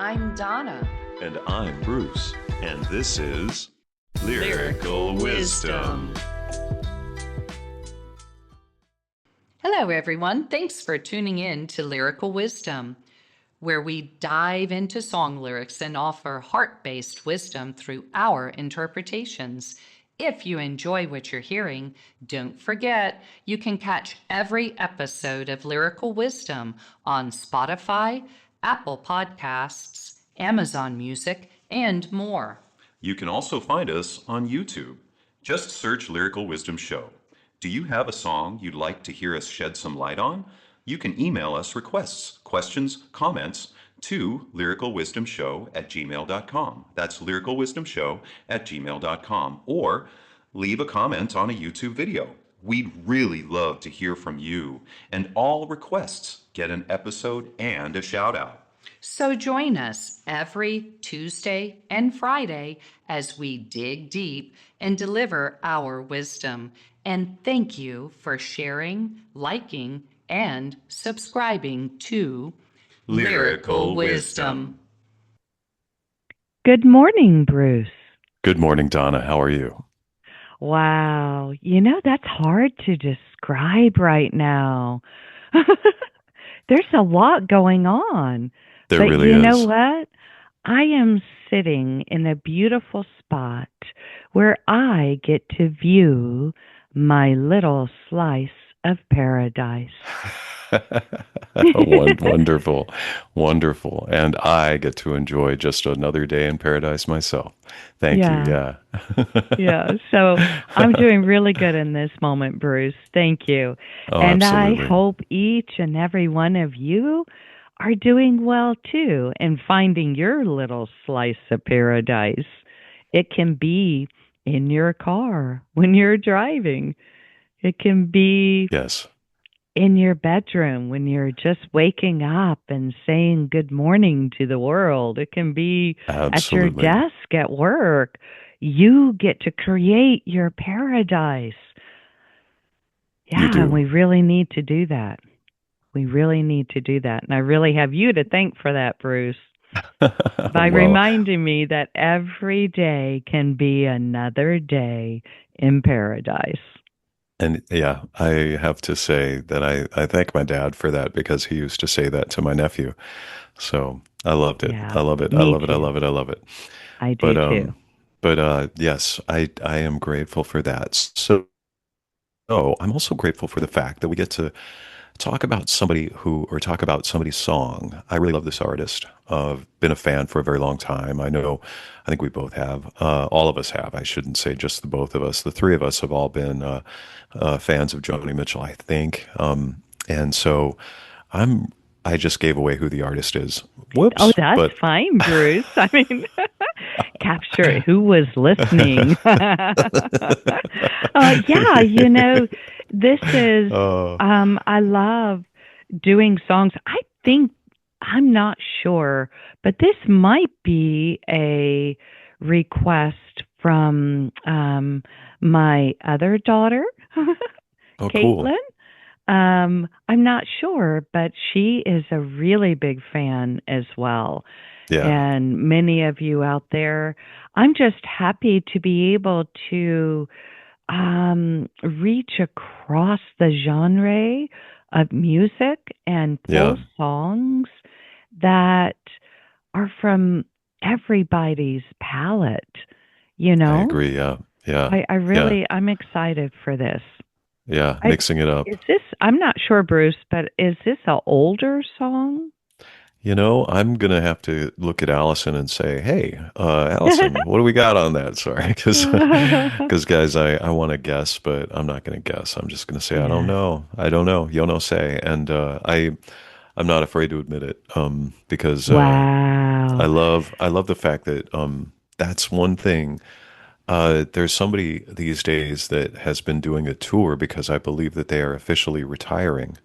I'm Donna. And I'm Bruce, and this is Lyrical Wisdom. Hello, everyone. Thanks for tuning in to Lyrical Wisdom, where we dive into song lyrics and offer heart-based wisdom through our interpretations. If you enjoy what you're hearing, don't forget you can catch every episode of Lyrical Wisdom on Spotify, Apple Podcasts, Amazon Music, and more. You can also find us on YouTube. Just search Lyrical Wisdom Show. Do you have a song you'd like to hear us shed some light on? You can email us requests, questions, comments to lyricalwisdomshow@gmail.com. That's lyricalwisdomshow@gmail.com. Or leave a comment on a YouTube video. We'd really love to hear from you, and all requests get an episode and a shout out. So join us every Tuesday and Friday as we dig deep and deliver our wisdom. And thank you for sharing, liking, and subscribing to Lyrical Wisdom. Good morning, Bruce. Good morning, Donna. How are you? Wow. That's hard to describe right now. There's a lot going on. There really you is. know what? I am sitting in a beautiful spot where I get to view my little slice of paradise. Wonderful, wonderful. And I get to enjoy just another day in paradise myself. Thank you. Yeah. Yeah. So I'm doing really good in this moment, Bruce. Thank you. Oh, And absolutely. I hope each and every one of you are doing well too and finding your little slice of paradise. It can be in your car when you're driving. It can be Yes. in your bedroom when you're just waking up and saying good morning to the world. It can be at your Absolutely. desk at work. You get to create your paradise. You Yeah, do. and we really need to do that. We really need to do that. And I really have you to thank for that, Bruce, by Well, reminding me that every day can be another day in paradise. and yeah, I have to say that I thank my dad for that because he used to say that to my nephew. So I loved it. Yeah, I love it. I me love it. I too. love it. I love it. I do But too. yes, I am grateful for that. So I'm also grateful for the fact that we get to talk about somebody's song. I really love this artist. I've been a fan for a very long time. I think we both have. All of us have. I shouldn't say just the both of us. The three of us have all been fans of Joni Mitchell, I think. And so I'm. I just gave away who the artist is. Oh, Whoops. that's But fine, Bruce. I mean, capture it. Who was listening? Yeah, this is, uh, I love doing songs. I think, I'm not sure, but this might be a request from my other daughter, oh, cool. Caitlin. I'm not sure, but she is a really big fan as well. Yeah. And many of you out there, I'm just happy to be able to reach across the genre of music and Yeah. pull songs that are from everybody's palette, you I know? agree. Yeah. Yeah. I Yeah. really, I'm excited for this. Yeah. I Mixing it up. Is this, I'm not sure, Bruce, but is this an older song? I'm gonna have to look at Allison and say, "Hey, Allison, what do we got on that?" Sorry, because guys, I want to guess, but I'm not gonna guess. I'm just gonna say I don't Yeah. know. I don't know. You know, say, and I'm not afraid to admit it, because Wow. I love the fact that that's one thing. There's somebody these days that has been doing a tour because I believe that they are officially retiring,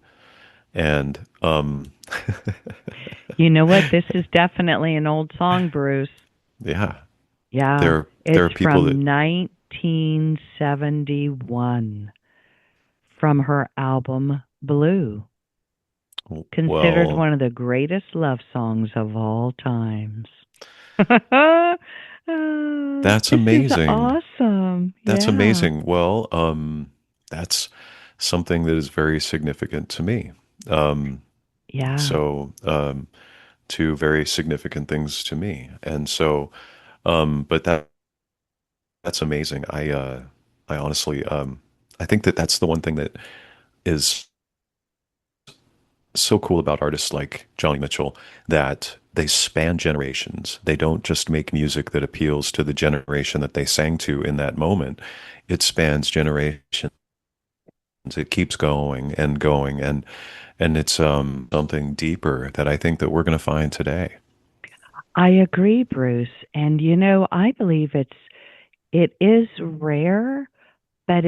and You know what? This is definitely an old song, Bruce. yeah. Yeah. There It's are people that from 1971 from her album Blue. Considered Well, one of the greatest love songs of all times. that's This is amazing. awesome. That's Yeah. amazing. Well, that's something that is very significant to me. Um, Yeah. so, two very significant things to me. And so, but that's amazing. I honestly, I think that that's the one thing that is so cool about artists like Joni Mitchell, that they span generations. They don't just make music that appeals to the generation that they sang to in that moment. It spans generations. It keeps going and going, and it's something deeper that I think that we're going to find today. I agree, Bruce. And I believe it is rare, but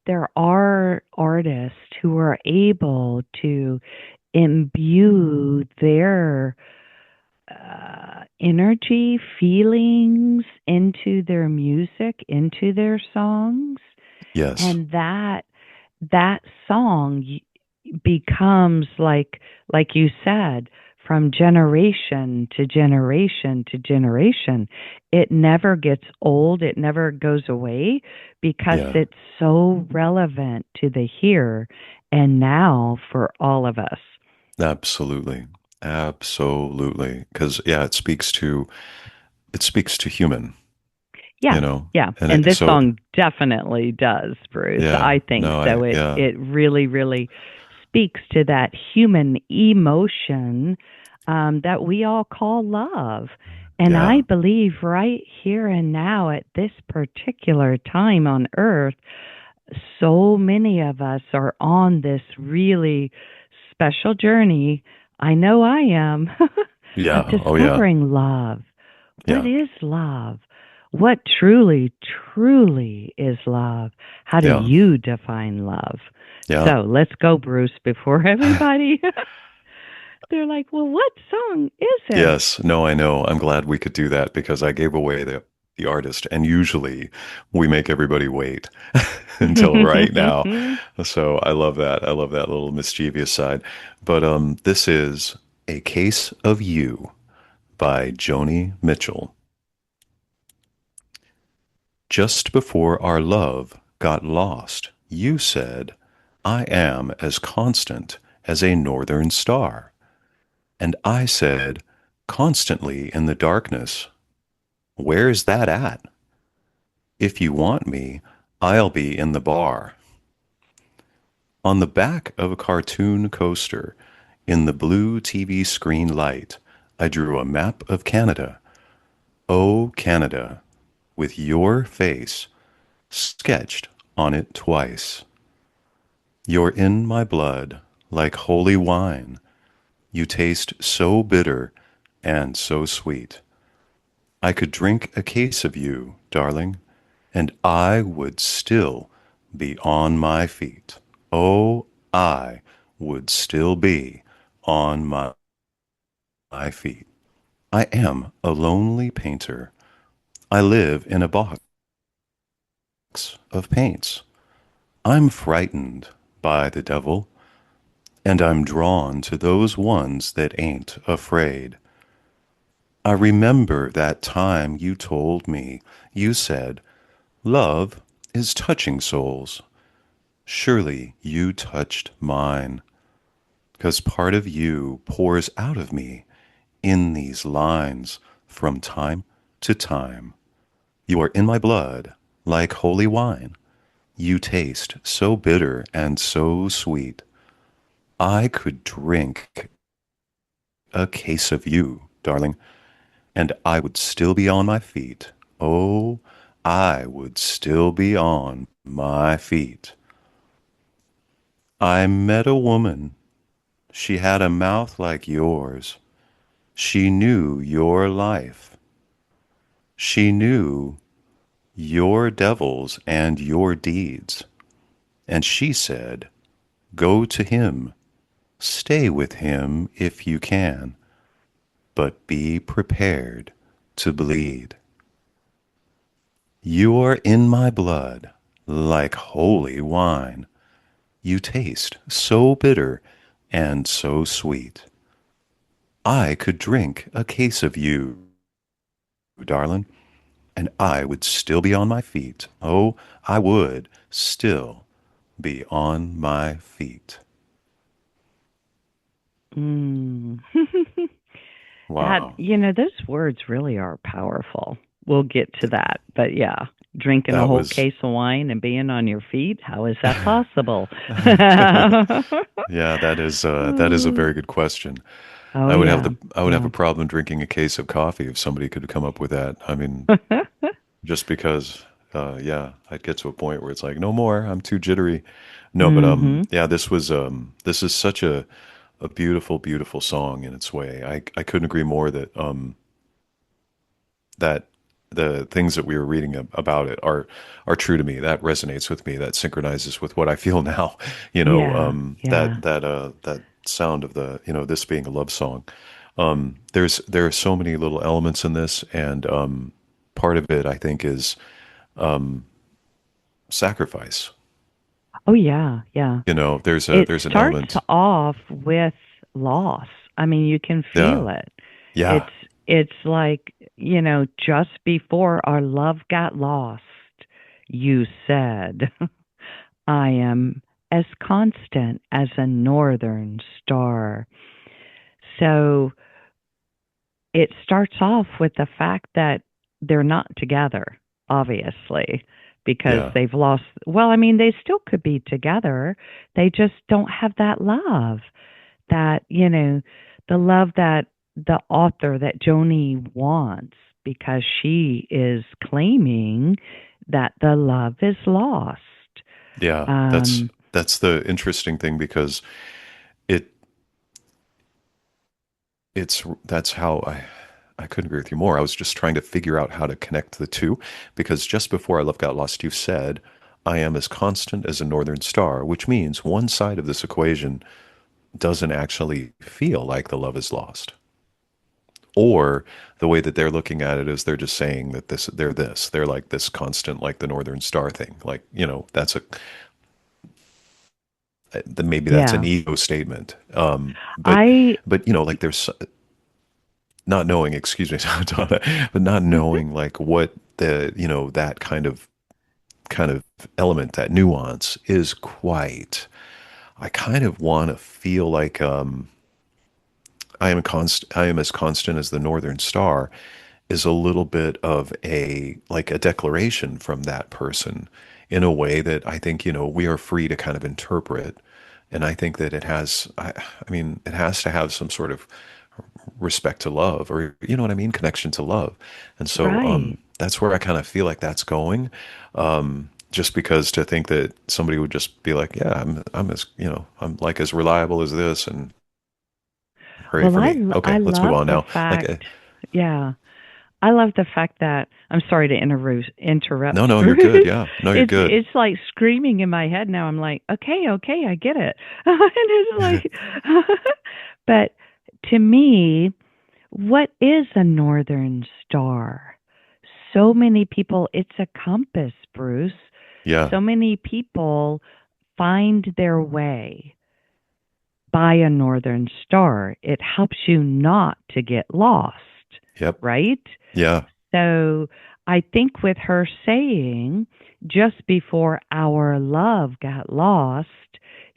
there are artists who are able to imbue their energy, feelings into their music, into their songs, Yes. and that song becomes like you said, from generation to generation to generation. It never gets old, it never goes away because Yeah. it's so relevant to the here and now for all of us. Absolutely. Absolutely. Because yeah, it speaks to human, Yeah, you know. yeah. And And it, this so song definitely does, Bruce. yeah, I think no, so. I yeah, It really, really speaks to that human emotion that we all call love. And I yeah, believe right here and now at this particular time on earth, so many of us are on this really special journey. I know I am of yeah, oh yeah, discovering love. What yeah, is love? What truly, truly is love? How do yeah, you define love? yeah. So let's go, Bruce, before everybody, they're like, well, what song is it? Yes, no, I know. I'm glad we could do that because I gave away the artist, and usually we make everybody wait until right now. So I love that. I love that little mischievous side. But this is A Case of You by Joni Mitchell. Just before our love got lost, you said, I am as constant as a northern star. And I said, constantly in the darkness, where's that at? If you want me, I'll be in the bar. On the back of a cartoon coaster, in the blue TV screen light, I drew a map of Canada. Oh, Canada, with your face sketched on it twice. You're in my blood like holy wine. You taste so bitter and so sweet. I could drink a case of you, darling, and I would still be on my feet. Oh, I would still be on my feet. I am a lonely painter. I live in a box of paints. I'm frightened by the devil, and I'm drawn to those ones that ain't afraid. I remember that time you told me, you said, love is touching souls. Surely you touched mine, 'cause part of you pours out of me in these lines from time to time. You are in my blood like holy wine. You taste so bitter and so sweet. I could drink a case of you, darling, and I would still be on my feet. Oh, I would still be on my feet. I met a woman. She had a mouth like yours. She knew your life. She knew your devils and your deeds. And she said, go to him. Stay with him if you can, but be prepared to bleed. You are in my blood like holy wine. You taste so bitter and so sweet. I could drink a case of you, darling, and I would still be on my feet. Oh, I would still be on my feet. Mm. That, Wow. those words really are powerful. We'll get to that. But yeah, drinking a That whole was case of wine and being on your feet, how is that possible? yeah, that is a very good question. Oh yeah. I would have Yeah. a problem drinking a case of coffee if somebody could come up with that. I mean, just because yeah, I'd get to a point where it's like no more, I'm too jittery. No, but Mhm. yeah, this is such a beautiful song in its way. I couldn't agree more that that the things that we were reading about it are true to me. That resonates with me. That synchronizes with what I feel now. Yeah. Yeah. That sound of the this being a love song. There are so many little elements in this, and part of it I think is sacrifice. Oh yeah. Yeah. It There's an starts element. off with loss. I mean, you can Yeah, feel it. yeah, It's like, just before our love got lost, you said, I am as constant as a northern star. So it starts off with the fact that they're not together, obviously, because yeah, they've lost. Well, I mean, they still could be together. They just don't have that love, that, the love that the author, that Joni wants, because she is claiming that the love is lost. yeah. Um, That's the interesting thing because it it's that's how I couldn't agree with you more. I was just trying to figure out how to connect the two because just before I love got lost, you said, I am as constant as a northern star, which means one side of this equation doesn't actually feel like the love is lost. Or the way that they're looking at it is they're just saying that they're like this constant, like the northern star thing. Like, that's maybe that's an yeah. ego statement. I, But like there's not knowing, excuse me, Donna, but not knowing like what that kind of element, that nuance is quite. I kind of want to feel like I am as constant as the northern star is a little bit of a like a declaration from that person in a way that I think we are free to kind of interpret. And I think that I mean, it has to have some sort of respect to love, or you know what I mean, connection to love. And so right. that's where I kind of feel like that's going. Just because to think that somebody would just be like, yeah, I'm as I'm like as reliable as this, and hooray Well, for me. I Okay, let's move love on the now. Like, fact, yeah, I love the fact that I'm sorry to interrupt, no, no, you're good. Bruce. Yeah, no, you're good. It's like screaming in my head now. I'm like, okay, okay, I get it. And it's like, but to me, what is a northern star? So many people, it's a compass, Bruce. Yeah. So many people find their way by a northern star. It helps you not to get lost, Yep. right? Yeah. So I think with her saying, just before our love got lost,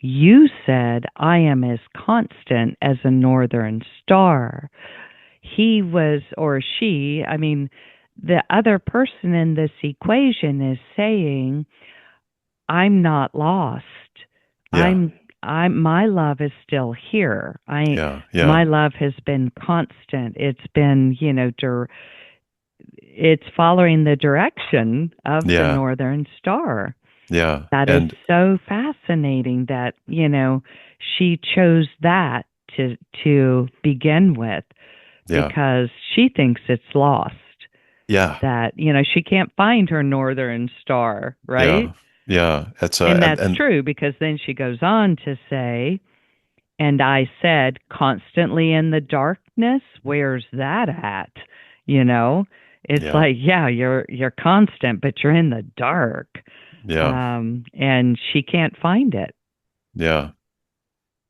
you said, I am as constant as a northern star. He was, or she, I mean, the other person in this equation is saying, I'm not lost. Yeah. My love is still here. Yeah. Yeah. My love has been constant. It's been, it's following the direction of the Yeah. northern star. Yeah. That is And so fascinating that, she chose that to begin with yeah. because she thinks it's lost. Yeah. That, she can't find her northern star, right? Yeah. Yeah. It's And that's and true because then she goes on to say, and I said, constantly in the darkness, where's that at? You know, it's yeah. like, yeah, you're constant, but you're in the dark. Yeah. And she can't find it, Yeah.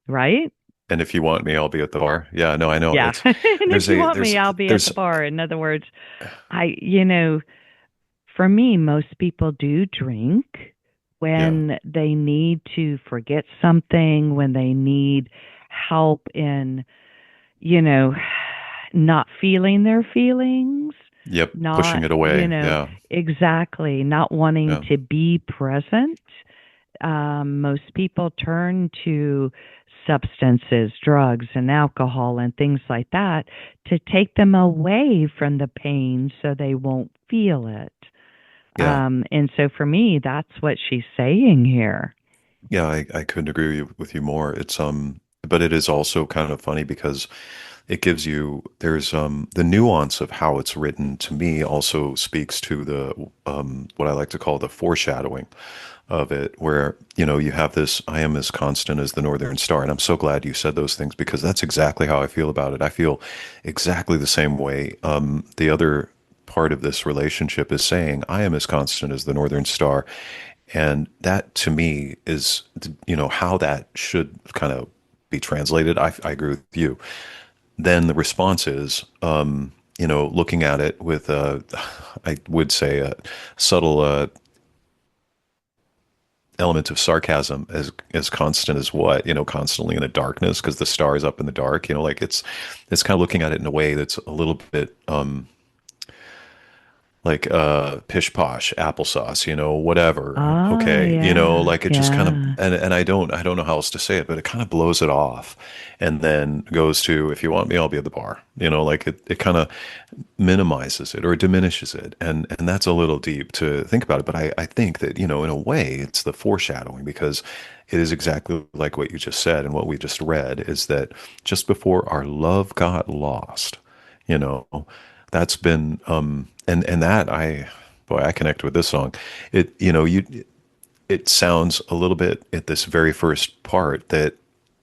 right? And if you want me, I'll be at the bar. Yeah, no, I know. Yeah. And if you want me, I'll be at the There's, bar. In other words, you know, for me, most people do drink yeah, when they need to forget something, when they need help in, you know, not feeling their feelings, yep, pushing not, it away. Yeah, exactly, not wanting yeah, to be present. Most people turn to substances, drugs, and alcohol and things like that to take them away from the pain so they won't feel it. yeah, And so for me, that's what she's saying here. yeah. I couldn't agree with you more. But it is also kind of funny because it gives you the nuance of how it's written to me also speaks to the what I like to call the foreshadowing of it, where you have this I am as constant as the northern star. And I'm so glad you said those things because that's exactly how I feel about it. I feel exactly the same way. The other part of this relationship is saying I am as constant as the northern star, and that to me is how that should kind of be translated. I agree with you. Then the response is, looking at it with I would say a subtle element of sarcasm, as constant as what, constantly in the darkness because the star is up in the dark, like it's kind of looking at it in a way that's a little bit like pish posh applesauce, whatever. Oh, Okay, yeah, like it just kind of, yeah, and I don't know how else to say it, but it kind of blows it off and then goes to, if you want me, I'll be at the bar. Like it kind of minimizes it or diminishes it. And that's a little deep to think about it. But I think that, in a way, it's the foreshadowing because it is exactly like what you just said and what we just read is that just before our love got lost, you know, that's been and that I connect with this song. It sounds a little bit at this very first part that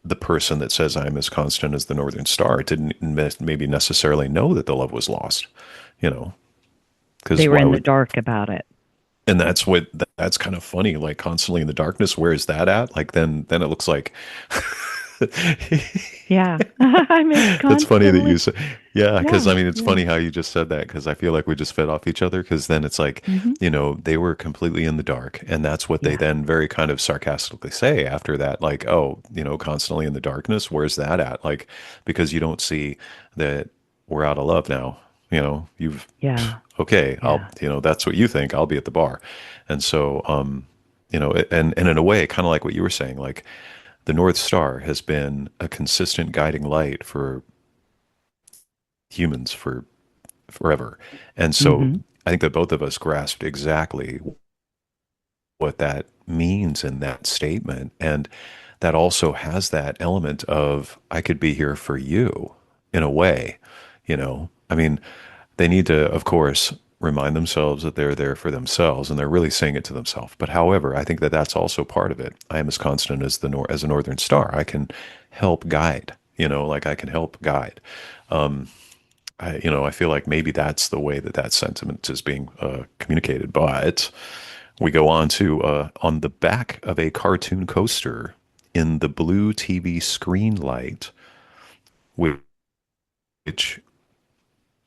the person that says I'm as constant as the northern star didn't maybe necessarily know that the love was lost, you know, they because were why in the would, dark about it. and that's kind of funny, like constantly in the darkness. Where is that at? Like then it looks like Yeah. I miss that's funny that constantly. you said, yeah, because Yeah, I mean, it's yeah. funny how you just said that because I feel like we just fed off each other because then it's like, Hmm. they were completely in the dark. And that's what they Yeah. then very kind of sarcastically say after that, like, oh, constantly in the darkness. Where's that at? Like, because you don't see that we're out of love now. You've, Yeah. okay, Yeah. that's what you think. I'll be at the bar. And so, and in a way, kind of like what you were saying, like, the North Star has been a consistent guiding light for humans for forever. And so Hmm. I think that both of us grasped exactly what that means in that statement. And that also has that element of, I could be here for you in a way, I mean, they need to, of course, remind themselves that they're there for themselves and they're really saying it to themselves. But however, I think that that's also part of it. I am as constant as as a northern star. I can help guide, like I can help guide. I feel like maybe that's the way that that sentiment is being communicated. But we go on to on the back of a cartoon coaster in the blue TV screen light, which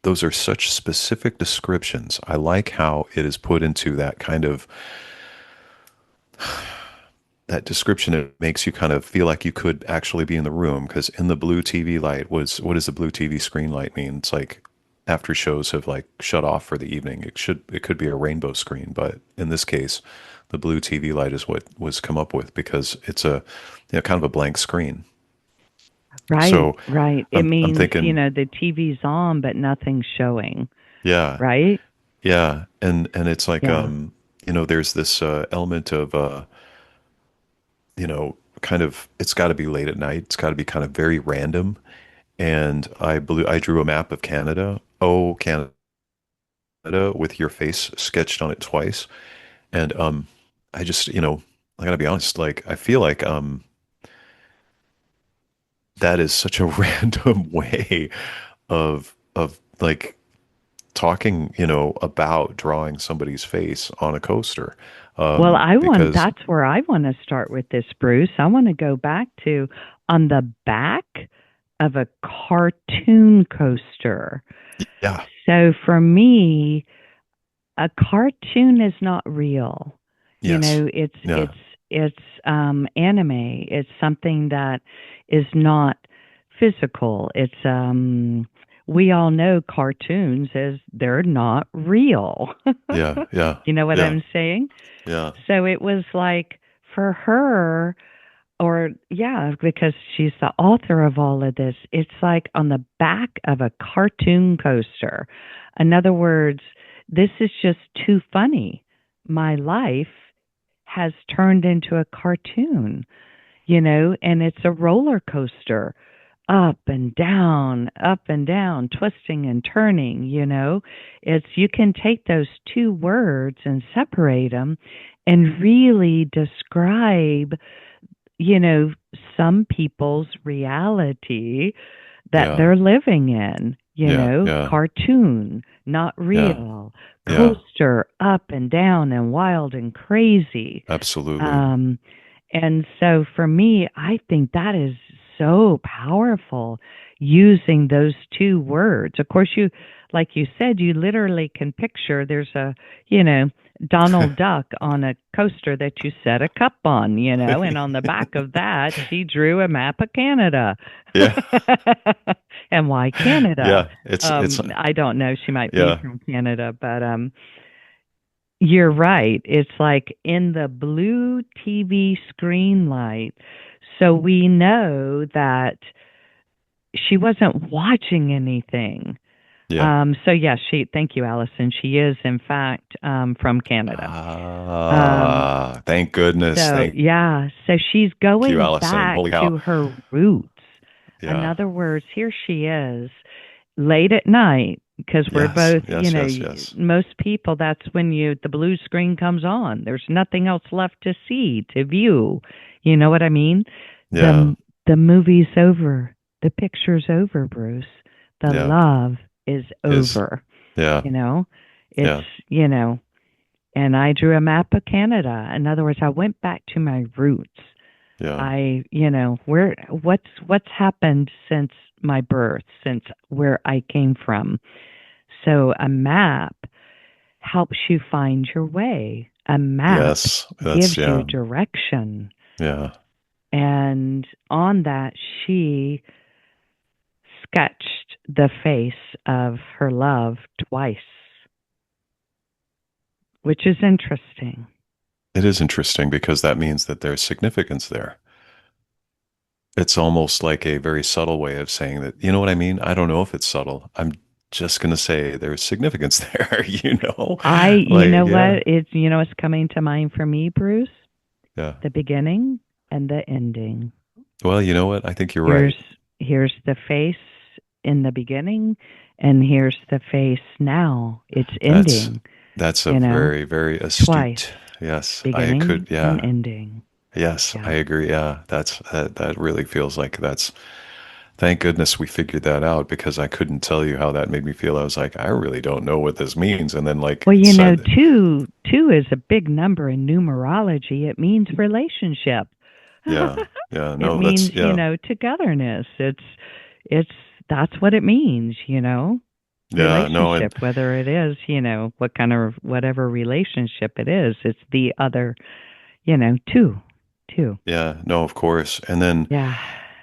those are such specific descriptions. I like how it is put into that kind of that description. It makes you kind of feel like you could actually be in the room because in the blue TV light was what does the blue TV screen light mean? It's like after shows have like shut off for the evening. It could be a rainbow screen, but in this case, the blue TV light is what was come up with because it's a kind of a blank screen. Right, So right. It I'm means, thinking, the TV's on, but nothing's showing, yeah, right? yeah, and it's like Yeah. there's this element of kind of it's got to be late at night. It's got to be kind of very random. And I drew a map of Canada. Oh, Canada, with your face sketched on it twice. And I just, I gotta be honest, like I feel like that is such a random way of like talking, about drawing somebody's face on a coaster. Well, Because that's where I want to start with this, Bruce. I want to go back to on the back of a cartoon coaster. Yeah. So for me, a cartoon is not real. You Yes. know, it's Yeah. it's it's anime. It's something that is not physical. It's we all know cartoons as they're not real. Yeah. Yeah. You know what Yeah. I'm saying? Yeah. So it was like for her, or yeah, because she's the author of all of this, it's like on the back of a cartoon coaster. In other words, this is just too funny. My life has turned into a cartoon, and it's a roller coaster, up and down, twisting and turning. It's, you can take those two words and separate them and really describe, you know, some people's reality that Yeah. they're living in, Yeah. Yeah. cartoon, not Yeah. real, Yeah. coaster, up and down and wild and crazy. Absolutely. Um, and so for me, I think that is so powerful using those two words. Of course, like you said, you literally can picture there's you know, Donald Duck on a coaster that you set a cup on, and on the back of that, she drew a map of Canada. Yeah. And why Canada? Yeah. It's I don't know. She might be yeah. from Canada, but you're right. It's like in the blue TV screen light. So we know that she wasn't watching anything. Yeah. So yes, thank you, Allison. She is in fact from Canada. Um, Thank goodness. so Thank yeah, so she's you, going Allison. back Holy cow. to her roots. In Yeah. other words, here she is late at night, because we're Yes. both, Yes. Yes. Yes. most people, that's when the blue screen comes on. There's nothing else left to see, to view. You know what I mean? Yeah. The movie's over. The picture's over, Bruce. The Yeah. love is Is over. yeah. You know, it's, Yeah. you know, and I drew a map of Canada. In other words, I went back to my roots. Yeah. What's happened since my birth, since where I came from. So a map helps you find your way. A map Yes. That's gives you yeah. direction. Yeah. And on that, she sketched the face of her love twice, which is interesting. It is interesting because that means that there's significance there. It's almost like a very subtle way of saying that, you know what I mean? I don't know if it's subtle. I'm just going to say there's significance there, you know? You Like, know yeah, what? It's coming to mind for me, Bruce? yeah. The beginning and the ending. Well, you know what? I think you're Here's right. here's the face in the beginning, and here's the face now. It's That's ending, that's a you know, very, very twice. astute. Yes, I Beginning could, and yeah. ending. Yes, I Yeah. agree. Yeah, that really feels like thank goodness we figured that out because I couldn't tell you how that made me feel. I was like, I really don't know what this means. And then like Well, said, two is a big number in numerology. It means relationship. yeah, yeah, It no, means, that's yeah, togetherness. It's that's what it means. yeah, no, and Relationship, whether it is, what kind of whatever relationship it is, it's the other, two. Two. yeah, no, of course. And then Yeah.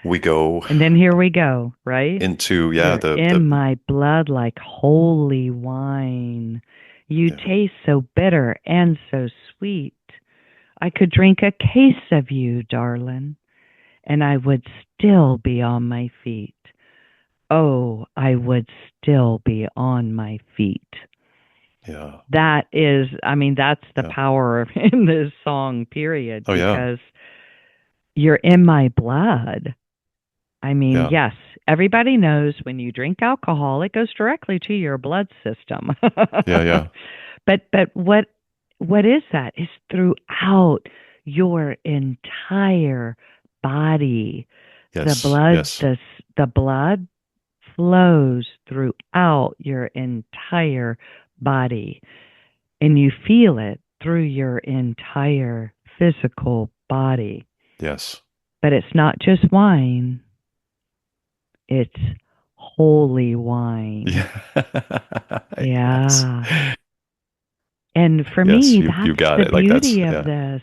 we go And then here we go, right? into yeah, You're the in my blood like holy wine. You yeah, taste so bitter and so sweet. I could drink a case of you, darling, and I would still be on my feet. Oh, I would still be on my feet. yeah, That's the yeah. power in this song, period, Oh yeah, because you're in my blood. yeah, Yes, everybody knows when you drink alcohol, it goes directly to your blood system. yeah, yeah. But what is that? It's throughout your entire body. The Yes, blood yes, the blood flows throughout your entire body, and you feel it through your entire physical body. yes. but it's not just wine, it's holy wine. Yeah. Yes. Yeah. And for Yes, me, you that's got the it. Like that's beauty of yeah. this.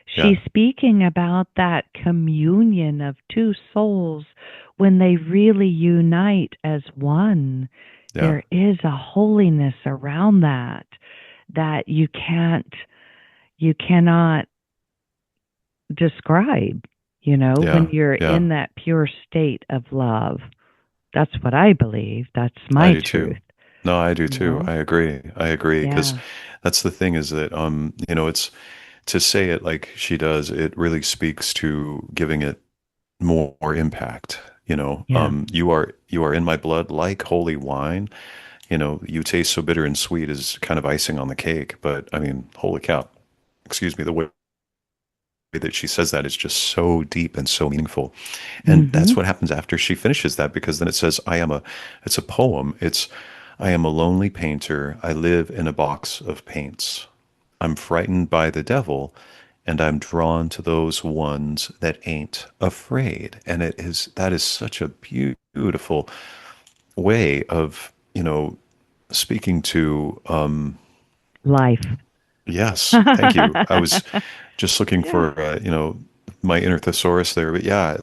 She's Yeah. speaking about that communion of two souls when they really unite as one. Yeah. There is a holiness around that that you cannot describe, when Yeah. you're Yeah. in that pure state of love. That's what I believe. That's I my do too. truth, No, I do you too. know? I agree. I agree because Yeah. that's the thing is that it's to say it like she does, it really speaks to giving it more impact. Yeah. You are in my blood like holy wine. You taste so bitter and sweet is kind of icing on the cake, but I mean, holy cow. Excuse me, the way that she says that is just so deep and so meaningful. And that's Mhm. what happens after she finishes that, because then it says, it's a poem. I am a lonely painter. I live in a box of paints. I'm frightened by the devil, and I'm drawn to those ones that ain't afraid. And that is such a beautiful way of, speaking to, Life. yes, thank you. I was just looking Yeah. for, my inner thesaurus there, but yeah,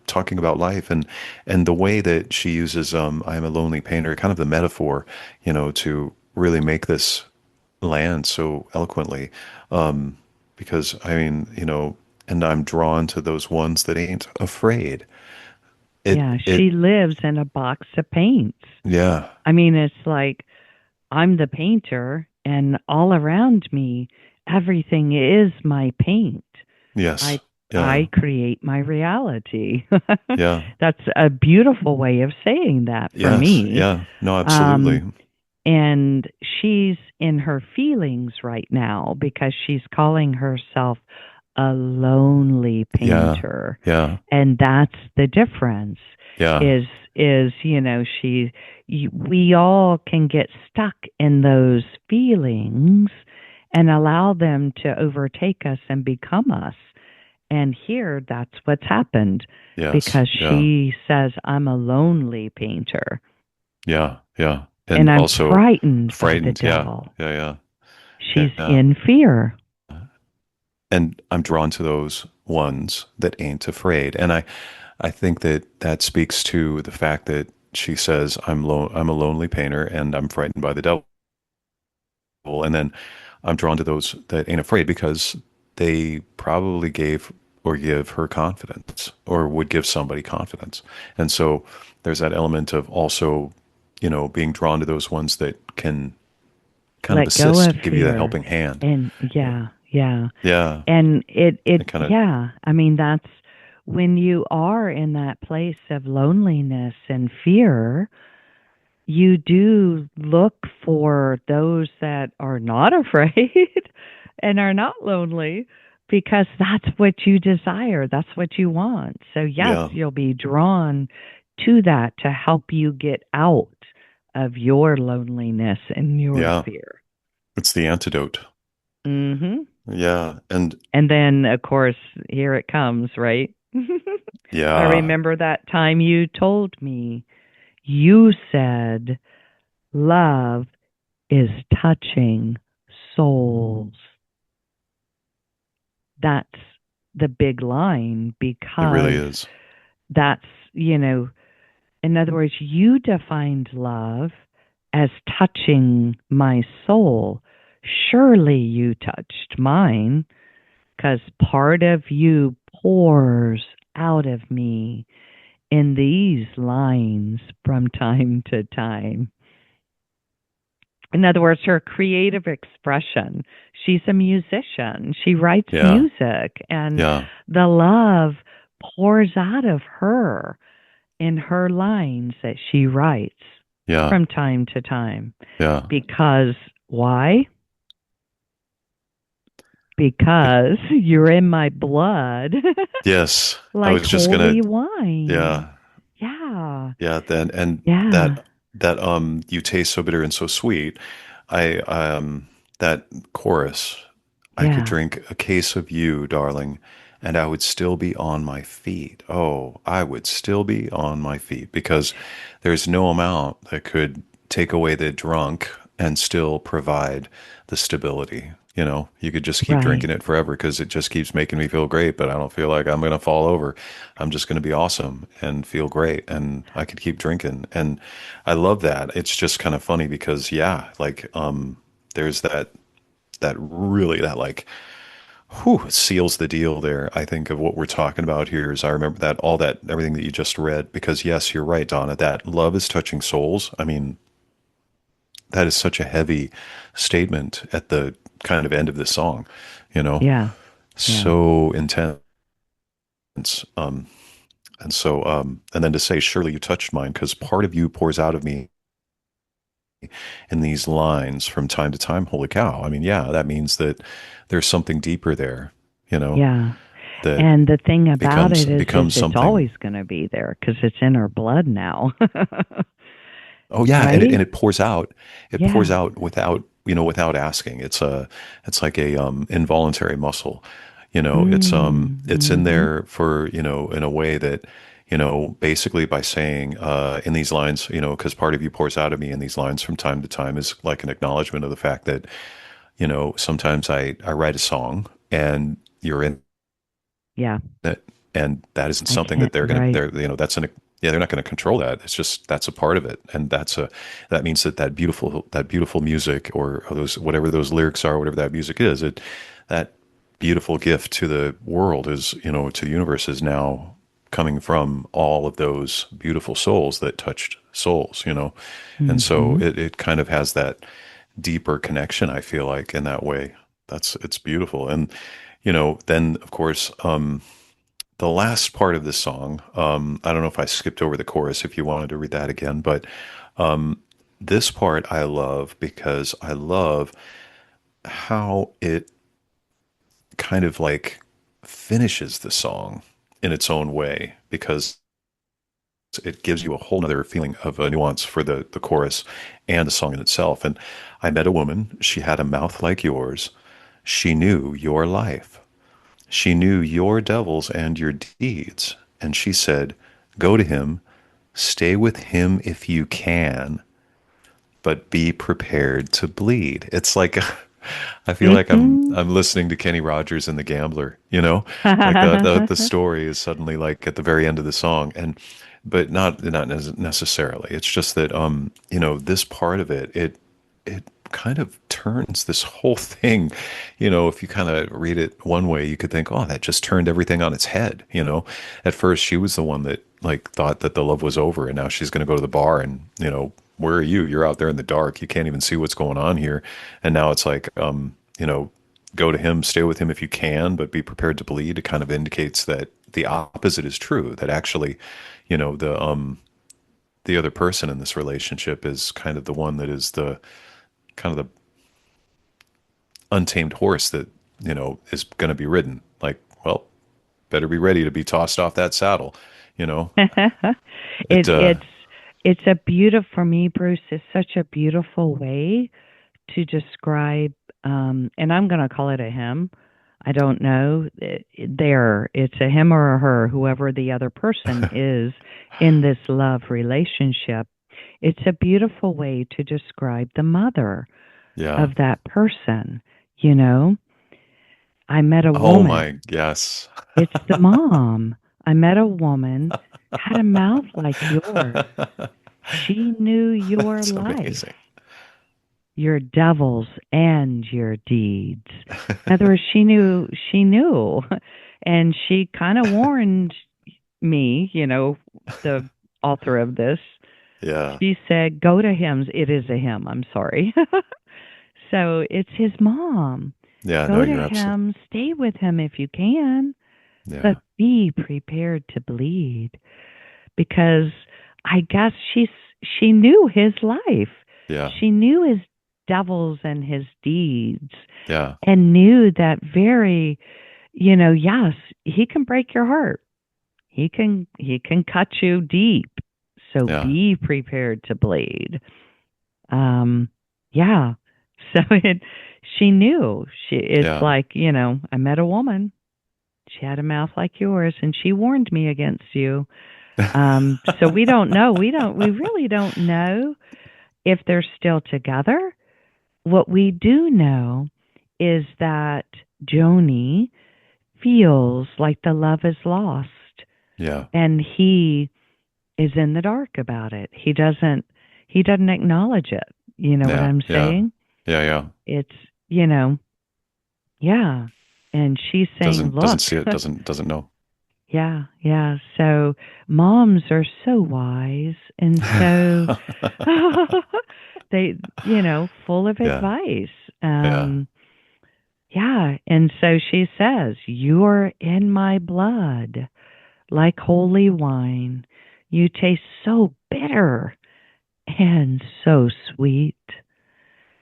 talking about life and the way that she uses, I am a lonely painter, kind of the metaphor, to really make this land so eloquently. Because I mean, and I'm drawn to those ones that ain't afraid. Yeah, It, she lives in a box of paints. yeah, I mean, it's like I'm the painter, and all around me, everything is my paint. I yes, yeah, I create my reality. yeah, That's a beautiful way of saying that for yes, me. yeah, no, Um, absolutely, and she's in her feelings right now because she's calling herself a lonely yeah, painter, yeah, and that's the difference. yeah, Is we all can get stuck in those feelings and allow them to overtake us and become us. And here, that's what's happened yes, because yeah. she says, I'm a lonely painter Yeah, yeah. And and I'm also frightened by the frightened. Yeah, devil. yeah, yeah, She's yeah. in fear. And I'm drawn to those ones that ain't afraid. And I think that that speaks to the fact that she says, I'm a lonely painter and I'm frightened by the devil. And then I'm drawn to those that ain't afraid because they probably gave or give her confidence or would give somebody confidence. And so there's that element of also, being drawn to those ones that can kind of Let go of assist, give you that fear. helping hand. And yeah, yeah. Yeah. And And kind of, yeah, I mean, that's when you are in that place of loneliness and fear, you do look for those that are not afraid and are not lonely because that's what you desire. That's what you want. So, yes, yeah, you'll be drawn to that to help you get out of your loneliness and your yeah. fear. It's the antidote. Hmm. Yeah. And And then, of course, here it comes, right? I yeah, remember that time you told me, you said, love is touching souls. That's the big line it really because is. that's, in other words, you defined love as touching my soul. Surely you touched mine because part of you pours out of me in these lines from time to time. In other words, her creative expression. She's a musician. She writes Yeah. music, and Yeah. the love pours out of her in her lines that she writes Yeah. from time to time. Yeah. Because why? Be- Because you're in my blood yes. I like was just gonna, holy wine. yeah. Yeah. Yeah. Then, and Yeah. you taste so bitter and so sweet. That chorus, I could Yeah. drink a case of you, darling, and I would still be on my feet. Oh, I would still be on my feet because there's no amount that could take away the drunk and still provide the stability. You know, you could just keep Right. drinking it forever because it just keeps making me feel great, but I don't feel like I'm going to fall over. I'm just going to be awesome and feel great. And I could keep drinking. And I love that. It's just kind of funny because, yeah, like, there's that really, that like, whew, seals the deal there. I think of what we're talking about here is I remember that all that everything that you just read because yes, you're right, Donna, that love is touching souls. I mean, that is such a heavy statement at the kind of end of the song, you know, Yeah. Yeah. so intense. Um, and then to say, surely you touched mine because part of you pours out of me in these lines from time to time. Holy cow. I mean, yeah, that means that there's something deeper there, you know, Yeah. that And the thing about becomes it is becomes it's something. always going to be there because it's in our blood now. Oh yeah, and Right? it pours out. It pours Yeah. out without, you know, without asking. It's like a involuntary muscle. You know, it's in Mm-hmm. there for, you know, in a way that, you know, basically by saying in these lines, you know, because part of you pours out of me in these lines from time to time is like an acknowledgement of the fact that, you know, sometimes I write a song and you're in Yeah. it, and that isn't I something can't. that they're going to Right. they're, you know, that's an, yeah, they're not going to control that. It's just that's a part of it, and that means that that beautiful music or those whatever those lyrics are, whatever that music is, it that beautiful gift to the world is, you know, to the universe is now coming from all of those beautiful souls that touched souls, you know, and so Mm-hmm. it kind of has that deeper connection. I feel like in that way, it's beautiful, and you know, then of course. The last part of the song, I don't know if I skipped over the chorus if you wanted to read that again, but this part I love because I love how it kind of like finishes the song in its own way because it gives you a whole nother feeling of a nuance for the chorus and the song in itself. And I met a woman, she had a mouth like yours. She knew your life. She knew your devils and your deeds. And she said, go to him, stay with him if you can, but be prepared to bleed. It's like I feel like Mm-hmm. I'm listening to Kenny Rogers and the Gambler, you know? Like the story is suddenly like at the very end of the song and but not necessarily. It's just that you know, this part of it kind of turns this whole thing, you know, if you kind of read it one way, you could think, oh, that just turned everything on its head, you know. At first she was the one that like thought that the love was over and now she's going to go to the bar and, you know, where are you? You're out there in the dark. You can't even see what's going on here. And now it's like, you know, go to him, stay with him if you can, but be prepared to bleed. It kind of indicates that the opposite is true, that actually, you know, the other person in this relationship is kind of the one that is the kind of the untamed horse that, you know, is going to be ridden. Like, well, better be ready to be tossed off that saddle, you know. It It's a beautiful for me, Bruce. It's such a beautiful way to describe, and I'm going to call it a him. I don't know. It's a him or a her, whoever the other person is in this love relationship. It's a beautiful way to describe the mother yeah. of that person. You know, I met a Oh woman. my, yes. It's the mom. I met a woman, had a mouth like yours. She knew your That's life, amazing. your devils and your deeds. In other words, she knew. And she kind of warned me, you know, the author of this. Yeah. She said, go to him. It is a him, I'm sorry. So it's his mom. Yeah, no, Go to you're absolutely. him, stay with him if you can, Yeah. but be prepared to bleed. Because I guess she knew his life. Yeah. She knew his devils and his deeds Yeah. and knew that very, you know, yes, he can break your heart. He can cut you deep. So Yeah. be prepared to bleed. Um yeah. So she knew. It's Yeah. like, you know, I met a woman. She had a mouth like yours, and she warned me against you. So we don't know. We really don't know if they're still together. What we do know is that Joni feels like the love is lost, Yeah. and he is in the dark about it. He doesn't acknowledge it. You know what Yeah. I'm Yeah. saying? Yeah. Yeah. It's, you know, yeah. And she's saying, Doesn't "Look, see it. Doesn't know. yeah, yeah." So moms are so wise and so they, full of Yeah. advice. Yeah. Yeah, and so she says, "You're in my blood, like holy wine. You taste so bitter and so sweet.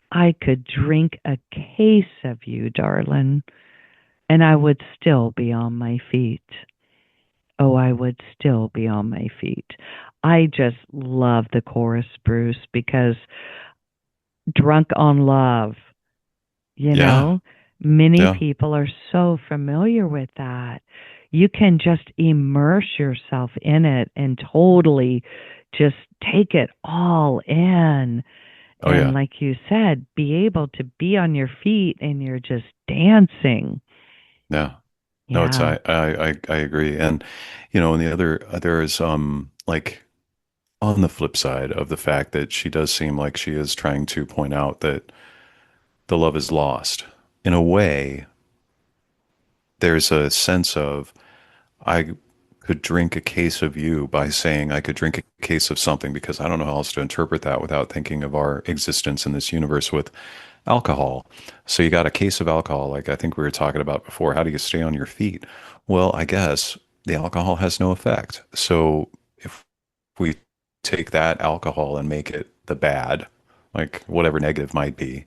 I could drink a case of you, darling, and I would still be on my feet. Oh, I would still be on my feet." I just love the chorus, Bruce, because drunk on love, you Yeah. know, many Yeah. people are so familiar with that. You can just immerse yourself in it and totally just take it all in. Oh And yeah. like you said, be able to be on your feet and you're just dancing. Yeah. No, it's Yeah. I agree. And and the other there is like on the flip side of the fact that she does seem like she is trying to point out that the love is lost. In a way, there's a sense of I could drink a case of you by saying I could drink a case of something because I don't know how else to interpret that without thinking of our existence in this universe with alcohol. So you got a case of alcohol, like I think we were talking about before. How do you stay on your feet? Well, I guess the alcohol has no effect. So if we take that alcohol and make it the bad, like whatever negative might be,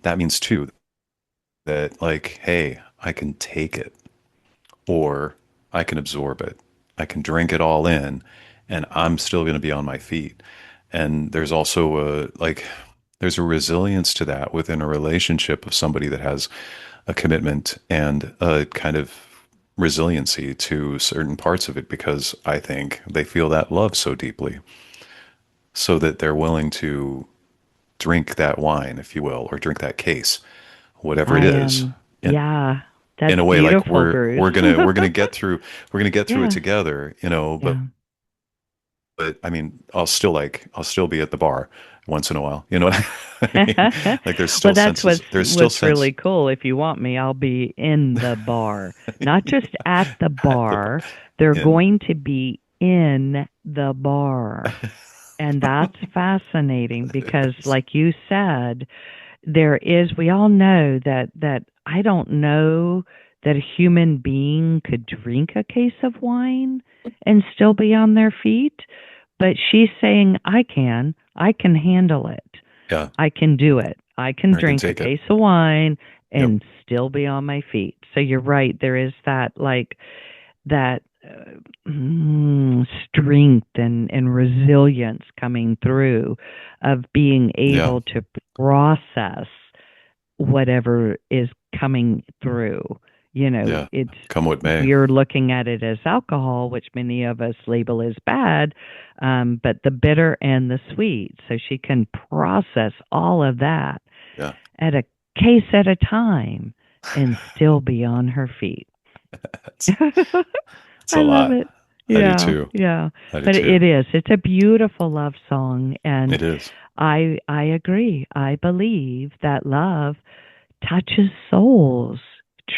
that means too that like, hey, I can take it or I can absorb it. I can drink it all in and I'm still going to be on my feet. And there's also there's a resilience to that within a relationship of somebody that has a commitment and a kind of resiliency to certain parts of it because I think they feel that love so deeply so that they're willing to drink that wine, if you will, or drink that case, whatever it I is, am. in, Yeah. That's in a way like beautiful, we're Bruce. we're gonna we're gonna get through it Yeah. together, Yeah. but I mean, I'll still be at the bar once in a while. You know what I mean? Like Well, that's there's still what's sense really cool. If you want me, I'll be in the bar. Not just at the at the bar. bar. They're In going to be in the bar. And that's fascinating it because is. like you said, we all know that I don't know that a human being could drink a case of wine and still be on their feet, but she's saying I can handle it. Yeah, I can do it. I can I can drink a take it. case of wine Yep. and still be on my feet. So you're right, there is that like that strength and resilience coming through of being Yeah. able to process whatever is coming through. Yeah. It's Come what may. we're looking at it as alcohol, which many of us label as bad, but the bitter and the sweet. So she can process all of that Yeah. at a case at a time and still be on her feet. It's it's I a love lot. it. I do Yeah, too. yeah. I do But too. it is. It's a beautiful love song, and It is. I agree. I believe that love touches souls.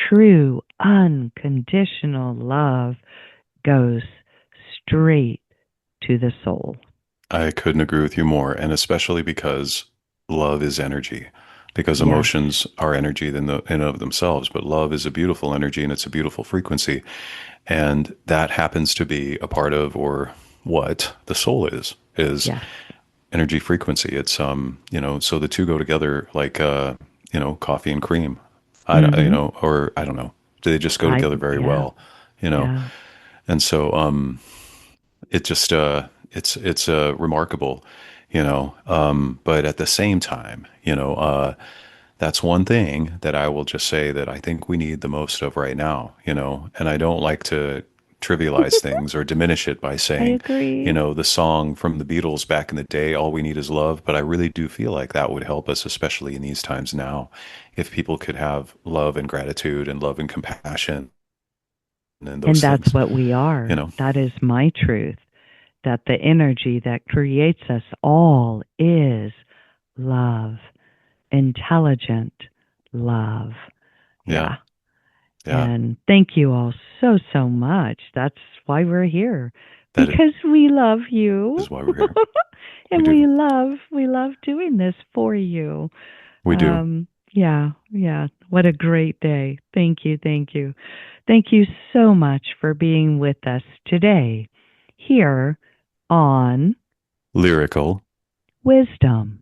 True, unconditional love goes straight to the soul. I couldn't agree with you more, and especially because love is energy. Because Yes. emotions are energy in and of themselves, but love is a beautiful energy and it's a beautiful frequency. And that happens to be a part of or what the soul is Yes. energy frequency. It's so the two go together like coffee and cream. Mhm. Or I don't know. They just go I together very yeah. well, you know. Yeah. And so it just it's remarkable, but at the same time, that's one thing that I will just say that I think we need the most of right now, and I don't like to trivialize things or diminish it by I saying, agree. the song from the Beatles back in the day, All We Need Is Love, but I really do feel like that would help us, especially in these times now, if people could have love and gratitude and love and compassion and And those that's things, what we you are. know. That is my truth. That the energy that creates us all is love, intelligent love. Yeah, Yeah. yeah, And thank you all so, so much. That's why we're here. that Because we love you. is why we're here. We And do. we love doing this for you. We do. Yeah, yeah. What a great day. Thank you, thank you. Thank you so much for being with us today here on Lyrical Wisdom.